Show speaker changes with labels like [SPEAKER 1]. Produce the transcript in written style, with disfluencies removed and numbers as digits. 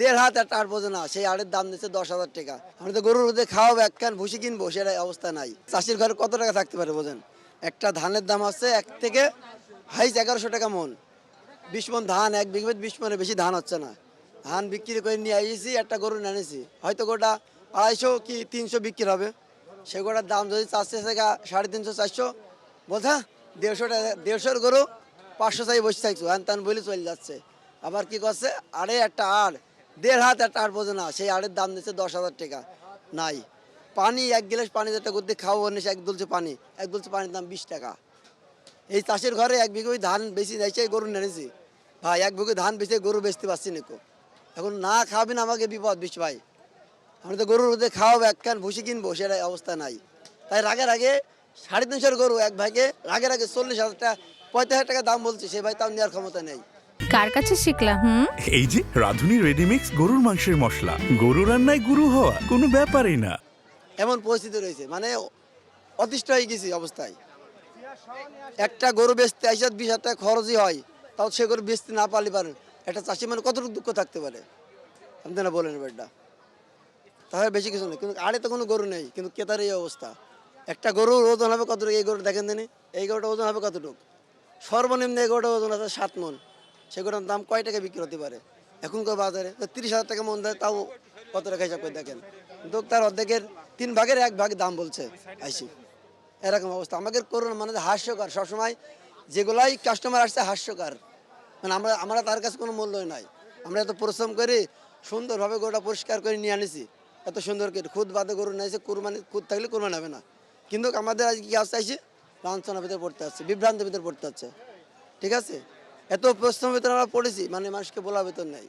[SPEAKER 1] দেড় হাত একটা আট বোঝে না, সেই আড়ের দাম দিচ্ছে 10,000 টাকা। আমরা তো গরুর মধ্যে খাওয়াবো, এক কান ভুসি কিনবো, সেটা অবস্থা নাই। চাষির ঘরে কত টাকা থাকতে পারে বোঝেন? একটা ধানের দাম আছে 1 থেকে হাইস 1100 টাকা মন। 20 মন ধান, 1 বিঘে 20 মনের বেশি ধান হচ্ছে না। ধান বিক্রি করে নিয়ে আইছি, একটা গরু এনেছি, হয়তো গোটা 250 কি 300 বিক্রি হবে। সে গোটার দাম যদি চাচ্ছে 350 400, বোঝা 150 টাকা, 150 গরু 500 চাই বসে থাকছো, হ্যান তান বলে চলে যাচ্ছে। আবার কি করছে, আড়ে একটা আড়, দেড় হাত একটা আড় বোঝে না, সেই আড়ের দাম দিচ্ছে 10,000 টাকা। নাই পানি, 1 গ্লাস পানি যেটা করতে খাওয়াবো নিস, এক দুলছে পানি, এক দুলছে পানির দাম 20 টাকা। এই চাষের ঘরে 1 বিঘে ধান বেশি যাইছে, গরু নেছি ভাই, 1 বিঘে ধান বেশি গরু বেচতে পারছি নাকো। এখন না খাবেন আমাকে বিপদ বেশি ভাই। আমরা তো গরুর মধ্যে খাওয়াবো, এক কান ভুসি কিনবো, সেটা অবস্থা নাই। তাই রাগের আগে 350 গরু এক ভাইকে রাগের আগে 40,000 টাকা 35,000 টাকা দাম বলছে, সে ভাই তাও নেওয়ার ক্ষমতা নেই।
[SPEAKER 2] কার কাছে শিখলা?
[SPEAKER 3] এই যে রাঁধুনি রেডিমিক্স গরুর মাংসের মশলা, গরু রান্নায় গুরু হওয়া কোনো ব্যাপারই না।
[SPEAKER 1] এমন পরিস্থিতি রয়েছে, মানে অতিষ্ঠ হয়ে গেছি অবস্থায়। একটা গরু বেচতে 20,000 টাকা খরচই হয়, তাও সে গরু বেচতে না পারলে পারেন, একটা চাষি মানে কতটুকু দুঃখ থাকতে পারে আপনারা বলেন বেটা। তাহলে বেশি কিছু নেই, কিন্তু আড়ে তো কোনো গরু নেই, কিন্তু ক্রেতার এই অবস্থা। একটা গরুর ওজন হবে কতটুকু? এই গরু দেখেন দিনই, এই গরুটা ওজন হবে কতটুকু? সর্বনিম্ন এই গরুটা ওজন আছে 7 মন। সে গরুর দাম কয় টাকা বিক্রি হতে পারে এখনকার বাজারে? 30,000 টাকা মন দেয়, তাও কত টাকা হিসাব করে দেখেন। কিন্তু তার অর্ধেকের 3 ভাগের 1 ভাগ দাম বলছে আইসি। এরকম অবস্থা আমাদের করোনা, মানে হাস্যকর। সবসময় যেগুলাই কাস্টমার আসছে হাস্যকর, মানে আমরা তার কাছে কোনো মূল্যই নাই। আমরা এত পরিশ্রম করি, সুন্দরভাবে গরুটা পরিষ্কার করে নিয়ে আনিছি, এত সুন্দর করে খুদ বাদে গরু নিয়েছে, কুরবানি খুদ থাকলে কুরবানি হবে না। কিন্তু আমাদের আজকে কি আসতে আইসি, লাঞ্ছনার ভিতরে পড়তে হচ্ছে, বিভ্রান্তের ভিতরে পড়তে হচ্ছে। ঠিক আছে, এত পরিশ্রমের ভিতরে আমরা পড়েছি, মানে মানুষকে বলার ভিতর নেই।